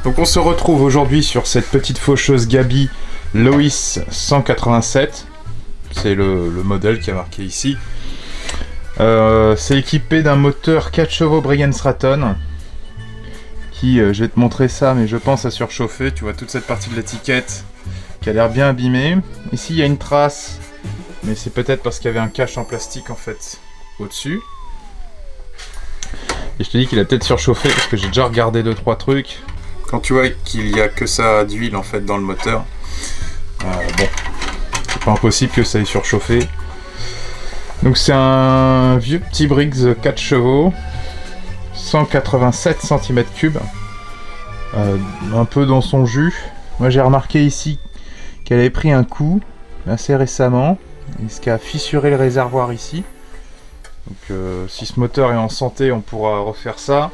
Donc on se retrouve aujourd'hui sur cette petite faucheuse Gaby Lois 187. C'est le modèle qui est marqué ici. C'est équipé d'un moteur 4 chevaux Briggs & Stratton qui, je vais te montrer ça, mais je pense a surchauffé. Tu vois toute cette partie de l'étiquette qui a l'air bien abîmée. Ici il y a une trace, mais c'est peut-être parce qu'il y avait un cache en plastique en fait au-dessus. Et je te dis qu'il a peut-être surchauffé parce que j'ai déjà regardé 2-3 trucs. Quand tu vois qu'il n'y a que ça d'huile en fait dans le moteur, bon, c'est pas impossible que ça ait surchauffé. Donc c'est un vieux petit Briggs 4 chevaux, 187 cm3, un peu dans son jus. Moi j'ai remarqué ici qu'elle avait pris un coup assez récemment, ce qui a fissuré le réservoir ici. Donc si ce moteur est en santé, on pourra refaire ça.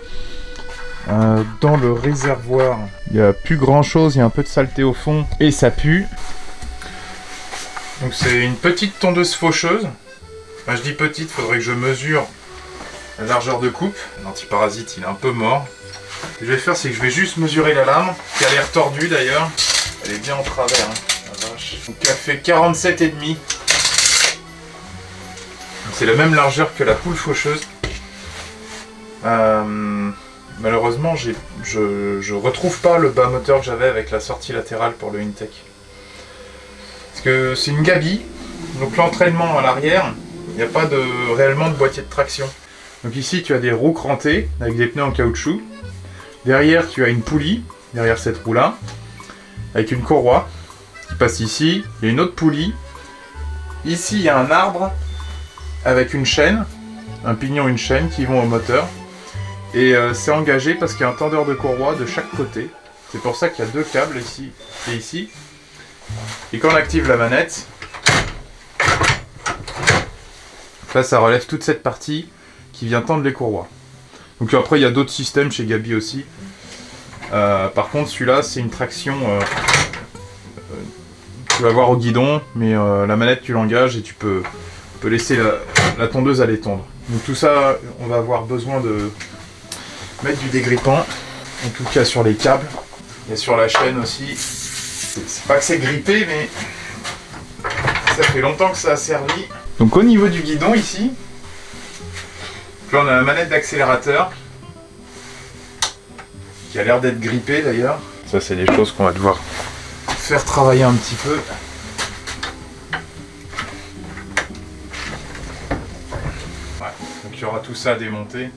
Dans le réservoir, il n'y a plus grand chose, il y a un peu de saleté au fond et ça pue. Donc c'est une petite tondeuse faucheuse. Enfin, je dis petite, il faudrait que je mesure la largeur de coupe. L'antiparasite il est un peu mort. Ce que je vais faire, c'est que je vais juste mesurer la lame, qui a l'air tordue d'ailleurs. Elle est bien en travers, hein, la vache. Donc elle fait 47,5. C'est la même largeur que la poule faucheuse. Malheureusement, je retrouve pas le bas moteur que j'avais avec la sortie latérale pour le Intech. Parce que c'est une Gaby, donc l'entraînement à l'arrière, il n'y a pas réellement de boîtier de traction. Donc ici, tu as des roues crantées avec des pneus en caoutchouc. Derrière, tu as une poulie, derrière cette roue-là, avec une courroie qui passe ici. Il y a une autre poulie. Ici, il y a un arbre avec une chaîne, un pignon, une chaîne qui vont au moteur. Et c'est engagé parce qu'il y a un tendeur de courroie de chaque côté. C'est pour ça qu'il y a deux câbles ici et ici. Et quand on active la manette, là ça relève toute cette partie qui vient tendre les courroies. Donc après il y a d'autres systèmes chez Gaby aussi. Par contre celui-là c'est une traction, tu vas voir au guidon, mais la manette tu l'engages et tu peux laisser la tondeuse aller tondre. Donc tout ça on va avoir besoin de mettre du dégrippant, en tout cas sur les câbles et sur la chaîne aussi. C'est pas que c'est grippé, mais ça fait longtemps que ça a servi. Donc au niveau du guidon ici, là on a la manette d'accélérateur qui a l'air d'être grippée d'ailleurs. Ça c'est des choses qu'on va devoir faire travailler un petit peu. Ouais, donc il y aura tout ça à démonter.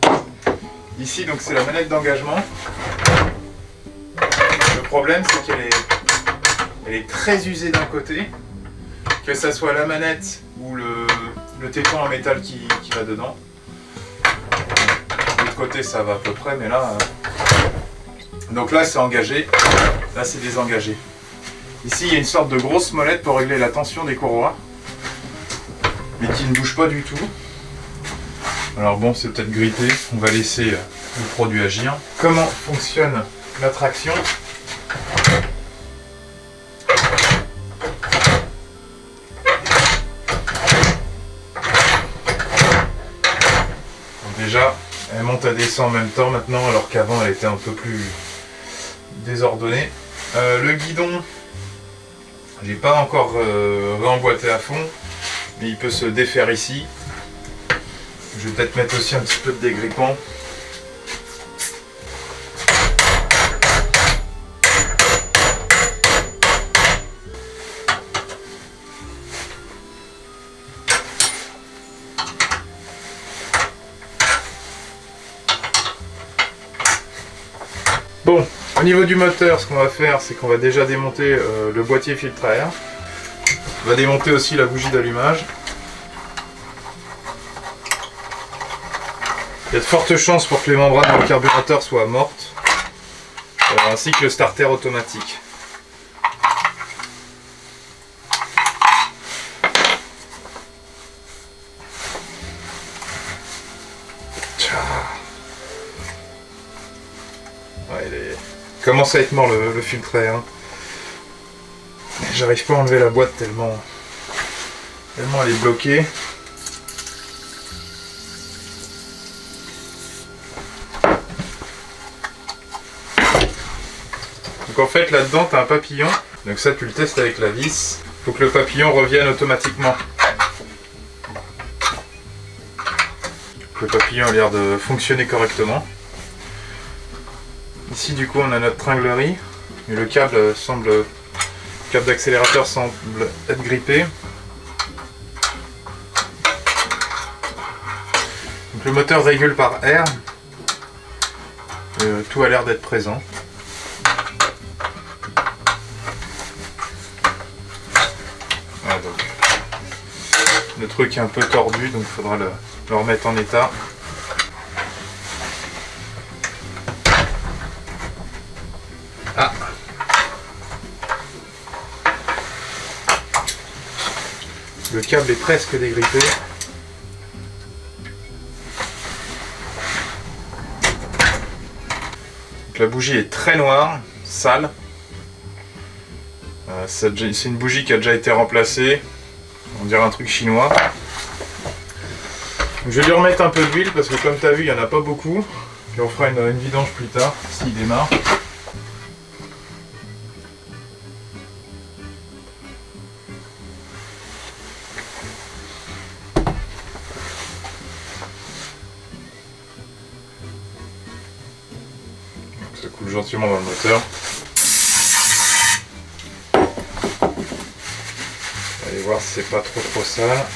Ici donc c'est la manette d'engagement. Le problème c'est qu'elle est très usée d'un côté, que ça soit la manette ou le téton en métal qui va dedans. De l'autre côté ça va à peu près, mais là... Donc là c'est engagé, là c'est désengagé. Ici il y a une sorte de grosse molette pour régler la tension des courroies, mais qui ne bouge pas du tout. Alors bon, c'est peut-être grippé, on va laisser le produit agir. Comment fonctionne la traction ? Donc déjà, elle monte à descend en même temps maintenant, alors qu'avant elle était un peu plus désordonnée. Le guidon, je l'ai pas encore réemboîté à fond, mais il peut se défaire ici. Je vais peut-être mettre aussi un petit peu de dégrippant. Bon, au niveau du moteur, ce qu'on va faire, c'est qu'on va déjà démonter le boîtier filtre à air. On va démonter aussi la bougie d'allumage. Il y a de fortes chances pour que les membranes dans le carburateur soient mortes, ainsi que le starter automatique. Ouais, il commence à être mort le filtre à air. Hein. J'arrive pas à enlever la boîte tellement elle est bloquée. Donc en fait là-dedans tu as un papillon, donc ça tu le testes avec la vis. Il faut que le papillon revienne automatiquement. Le papillon a l'air de fonctionner correctement. Ici du coup on a notre tringlerie, et le câble d'accélérateur semble être grippé. Donc le moteur régule par air. Tout a l'air d'être présent. Voilà, donc, le truc est un peu tordu, donc il faudra le remettre en état. Ah. Le câble est presque dégrippé. Donc, la bougie est très noire, sale. C'est une bougie qui a déjà été remplacée. On dirait un truc chinois. Donc, je vais lui remettre un peu d'huile parce que comme tu as vu, il n'y en a pas beaucoup. Puis on fera une vidange plus tard s'il démarre. Ça coule gentiment dans le moteur. Allez voir si c'est pas trop sale.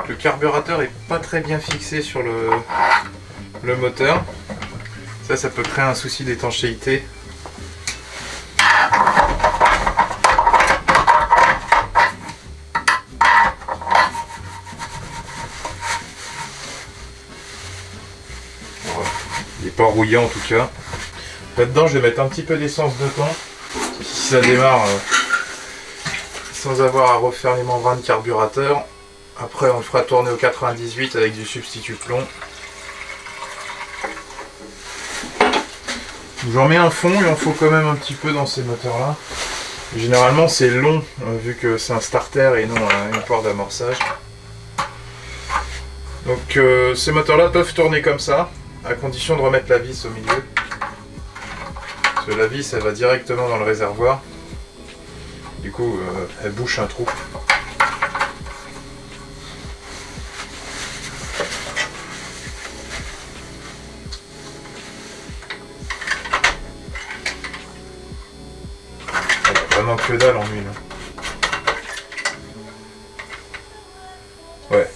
Le carburateur est pas très bien fixé sur le moteur. Ça peut créer un souci d'étanchéité. Il n'est pas rouillant en tout cas. Là-dedans, je vais mettre un petit peu d'essence dedans. Si ça démarre sans avoir à refaire les membranes de carburateur. Après, on le fera tourner au 98 avec du substitut plomb. J'en mets un fond, il en faut quand même un petit peu dans ces moteurs-là. Généralement, c'est long, vu que c'est un starter et non une poire d'amorçage. Donc, ces moteurs-là peuvent tourner comme ça, à condition de remettre la vis au milieu. Parce que la vis, elle va directement dans le réservoir. Du coup, elle bouche un trou. Vraiment que dalle en huile. Ouais.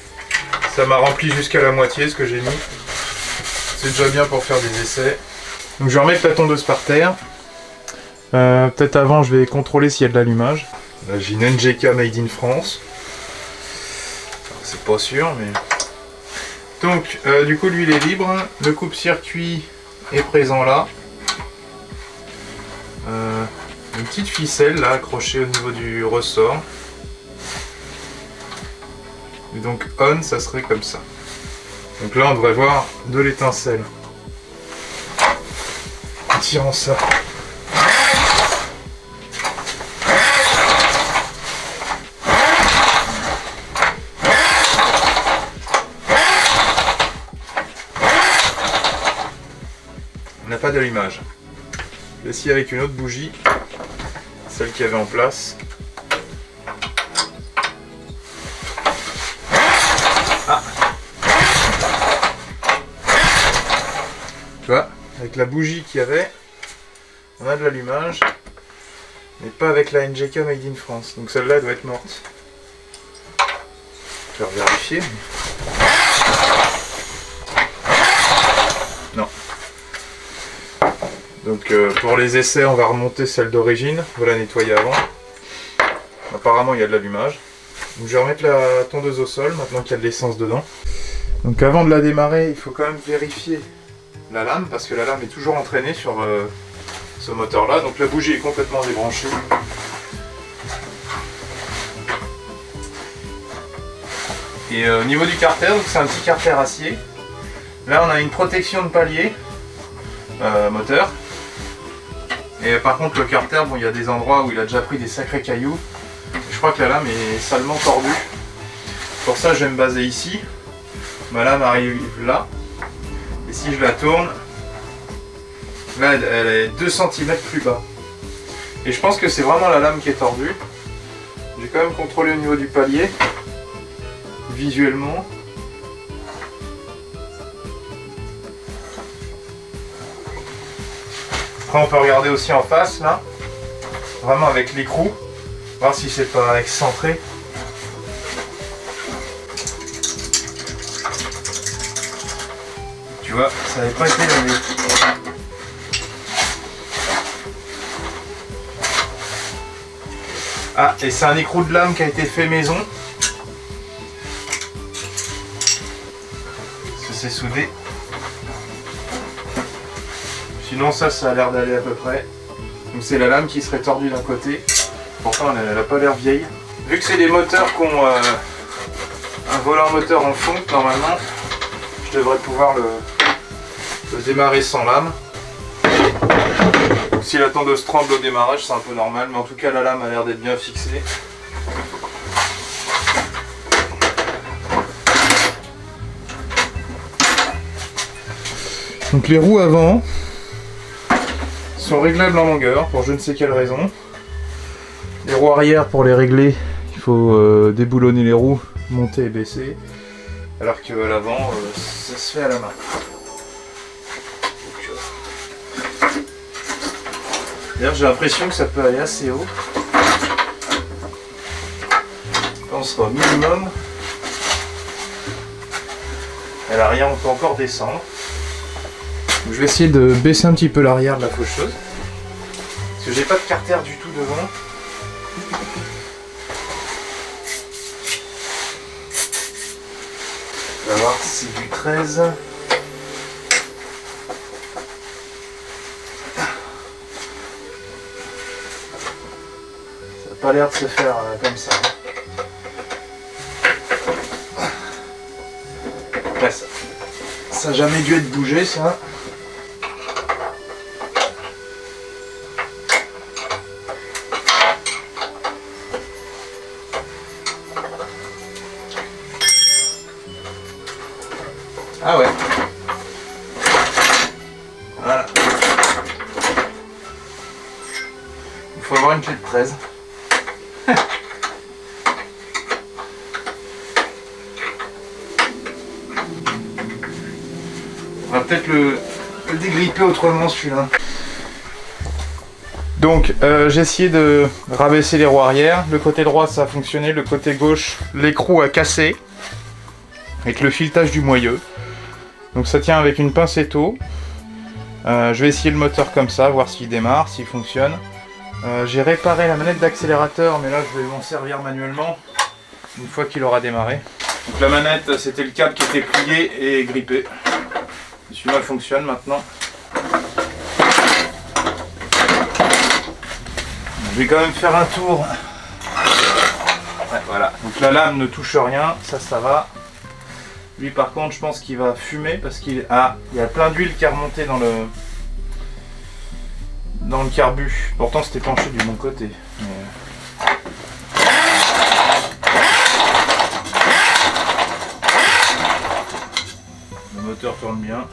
Ça m'a rempli jusqu'à la moitié ce que j'ai mis. C'est déjà bien pour faire des essais. Donc je vais remettre la tondeuse par terre. Peut-être avant je vais contrôler s'il y a de l'allumage. Là j'ai une NGK Made in France. C'est pas sûr mais... Donc du coup l'huile est libre. Le coupe-circuit est présent là. Une petite ficelle là accrochée au niveau du ressort. Et donc on, ça serait comme ça. Donc là on devrait voir de l'étincelle. En tirant ça. On n'a pas d'allumage. Je vais essayer avec une autre bougie. Celle qu'il y avait en place. Ah. Tu vois, avec la bougie qu'il y avait, on a de l'allumage, mais pas avec la NGK Made in France. Donc celle-là doit être morte. Je vais vérifier. Non. Donc pour les essais, on va remonter celle d'origine, on va la nettoyer avant. Apparemment il y a de l'allumage. Donc je vais remettre la tondeuse au sol, maintenant qu'il y a de l'essence dedans. Donc avant de la démarrer, il faut quand même vérifier la lame, parce que la lame est toujours entraînée sur ce moteur là. Donc la bougie est complètement débranchée. Et au niveau du carter, c'est un petit carter acier. Là on a une protection de palier moteur. Et par contre le carter, bon, il y a des endroits où il a déjà pris des sacrés cailloux. Je crois que la lame est salement tordue. Pour ça je vais me baser ici. Ma lame arrive là. Et si je la tourne, là elle est 2 cm plus bas. Et je pense que c'est vraiment la lame qui est tordue. J'ai quand même contrôlé au niveau du palier. Visuellement. Après on peut regarder aussi en face là. Vraiment avec l'écrou. Voir si c'est pas excentré. Tu vois, ça n'avait pas été lavé. Ah, et c'est un écrou de lame qui a été fait maison. C'est soudé. Sinon ça a l'air d'aller à peu près. Donc c'est la lame qui serait tordue d'un côté. Pourtant elle n'a pas l'air vieille. Vu que c'est des moteurs qui ont un volant moteur en fonte, normalement je devrais pouvoir le démarrer sans lame. Si la tondeuse tremble au démarrage, c'est un peu normal, mais en tout cas la lame a l'air d'être bien fixée. Donc les roues avant sont réglables en longueur pour je ne sais quelle raison. Les roues arrière, pour les régler, il faut déboulonner les roues, monter et baisser. Alors que à l'avant, ça se fait à la main. D'ailleurs j'ai l'impression que ça peut aller assez haut. Là on sera au minimum. À l'arrière on peut encore descendre. Je vais essayer de baisser un petit peu l'arrière de la faucheuse. Parce que j'ai pas de carter du tout devant. On va voir si c'est du 13. Ça n'a pas l'air de se faire comme ça. Ouais, ça n'a jamais dû être bougé ça. Ah ouais. Voilà. Il faut avoir une clé de 13. On va peut-être le dégripper autrement celui-là. Donc j'ai essayé de rabaisser les roues arrière. Le côté droit ça a fonctionné, le côté gauche l'écrou a cassé avec le filetage du moyeu. Donc ça tient avec une pincetto. Je vais essayer le moteur comme ça, voir s'il démarre, s'il fonctionne. J'ai réparé la manette d'accélérateur, mais là je vais m'en servir manuellement une fois qu'il aura démarré. Donc la manette, c'était le câble qui était plié et grippé. Celui-là fonctionne maintenant. Je vais quand même faire un tour. Ouais, voilà. Donc la lame ne touche rien, ça va. Lui par contre je pense qu'il va fumer parce qu'il il y a plein d'huile qui est remontée dans le carbu. Pourtant c'était penché du bon côté. Mais... le moteur tourne bien.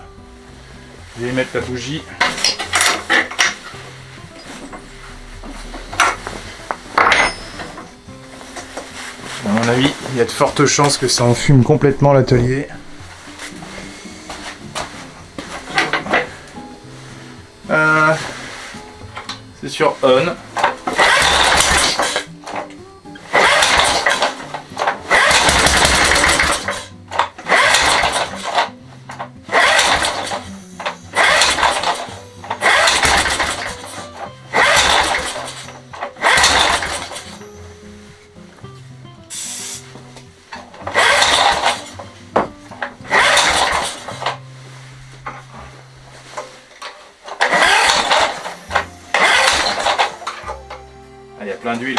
Je vais y mettre la bougie. À mon avis, il y a de fortes chances que ça enfume complètement l'atelier. C'est sur on. Ah, il y a plein d'huile.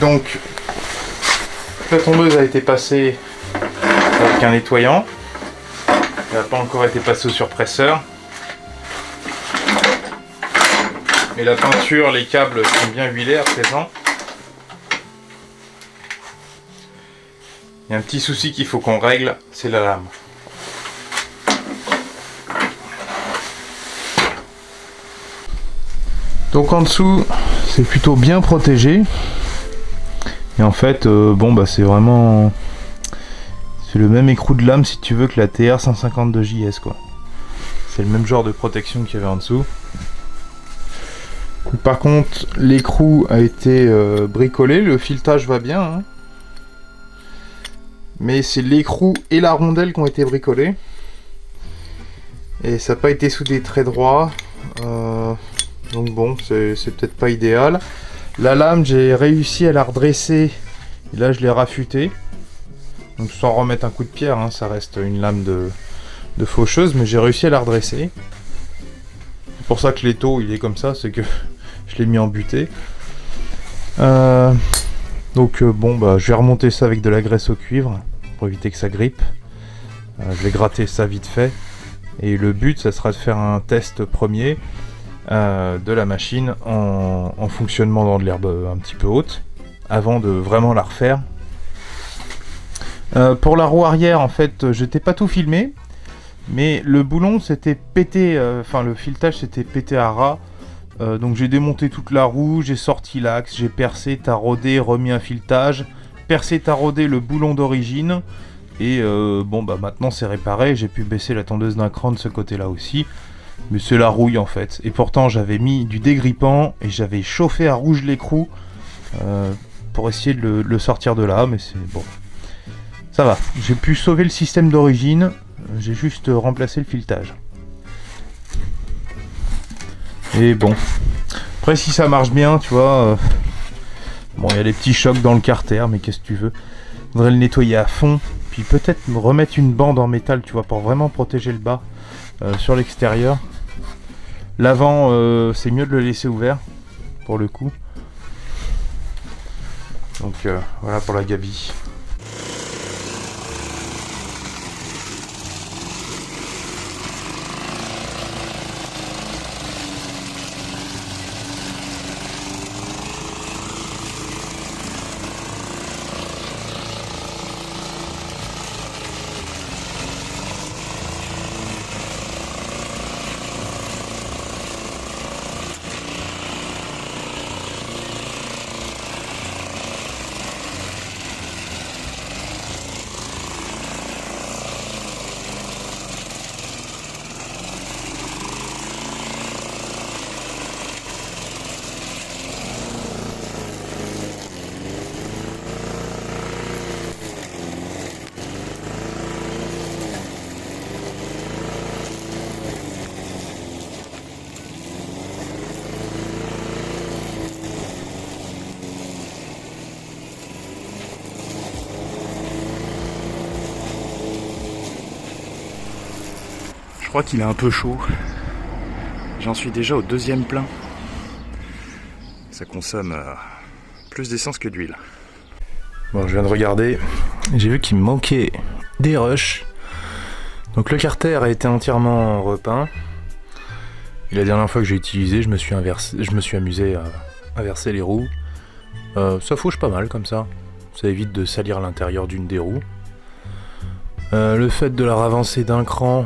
Donc la tondeuse a été passée avec un nettoyant. Elle n'a pas encore été passée au surpresseur. Mais la peinture, les câbles sont bien huilés à présent. Il y a un petit souci qu'il faut qu'on règle, c'est la lame. Donc en dessous, c'est plutôt bien protégé. Et en fait, c'est vraiment... C'est le même écrou de lame si tu veux que la TR152JS quoi. C'est le même genre de protection qu'il y avait en dessous. Par contre, l'écrou a été bricolé, le filetage va bien. Hein. Mais c'est l'écrou et la rondelle qui ont été bricolés. Et ça n'a pas été soudé très droit. Donc bon, c'est peut-être pas idéal. La lame, j'ai réussi à la redresser. Et là, je l'ai raffutée. Donc sans remettre un coup de pierre, hein, ça reste une lame de faucheuse. Mais j'ai réussi à la redresser. C'est pour ça que l'étau, il est comme ça. C'est que je l'ai mis en butée. Je vais remonter ça avec de la graisse au cuivre. Pour éviter que ça grippe. Je vais gratter ça vite fait. Et le but, ça sera de faire un test premier de la machine en fonctionnement dans de l'herbe un petit peu haute, avant de vraiment la refaire. Pour la roue arrière, en fait, je t'ai pas tout filmé, mais le boulon s'était pété, le filetage s'était pété à ras. Donc j'ai démonté toute la roue, j'ai sorti l'axe, j'ai percé, taraudé, remis un filetage, percé, taraudé le boulon d'origine. Et maintenant c'est réparé, j'ai pu baisser la tondeuse d'un cran de ce côté-là aussi. Mais c'est la rouille en fait. Et pourtant j'avais mis du dégrippant et j'avais chauffé à rouge l'écrou pour essayer de le sortir de là. Mais c'est bon. Ça va, j'ai pu sauver le système d'origine. J'ai juste remplacé le filetage. Et bon. Après si ça marche bien, tu vois... il y a des petits chocs dans le carter, mais qu'est-ce que tu veux. Faudrait le nettoyer à fond. Puis peut-être me remettre une bande en métal, tu vois, pour vraiment protéger le bas sur l'extérieur. L'avant, c'est mieux de le laisser ouvert, pour le coup. Donc voilà pour la gabi. Je crois qu'il est un peu chaud. J'en suis déjà au deuxième plein. Ça consomme plus d'essence que d'huile. Bon, je viens de regarder. J'ai vu qu'il me manquait des rushs. Donc le carter a été entièrement repeint. Et la dernière fois que j'ai utilisé, je me suis amusé à inverser les roues. Ça fauche pas mal comme ça. Ça évite de salir l'intérieur d'une des roues. Le fait de la ravancer d'un cran,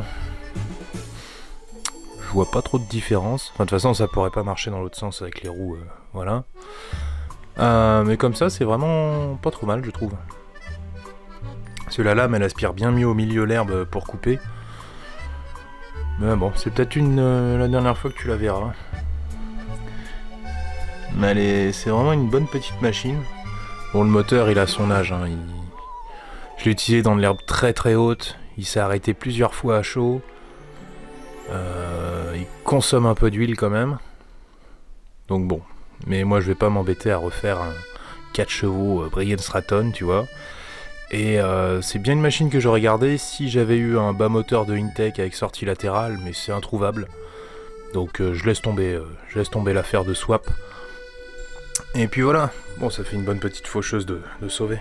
je vois pas trop de différence. Enfin, de toute façon, ça pourrait pas marcher dans l'autre sens avec les roues, voilà. Mais comme ça, c'est vraiment pas trop mal, je trouve. Parce que la lame, elle aspire bien mieux au milieu l'herbe pour couper. Mais bon, c'est peut-être la dernière fois que tu la verras. Mais c'est vraiment une bonne petite machine. Bon, le moteur, il a son âge. Hein. Je l'ai utilisé dans de l'herbe très très haute. Il s'est arrêté plusieurs fois à chaud. Il consomme un peu d'huile quand même. Donc bon. Mais moi, je vais pas m'embêter à refaire un 4 chevaux Brian Stratton, tu vois. Et c'est bien une machine que j'aurais gardée si j'avais eu un bas moteur de Intech avec sortie latérale, mais c'est introuvable. Donc je laisse tomber l'affaire de swap. Et puis voilà, bon ça fait une bonne petite faucheuse de sauver.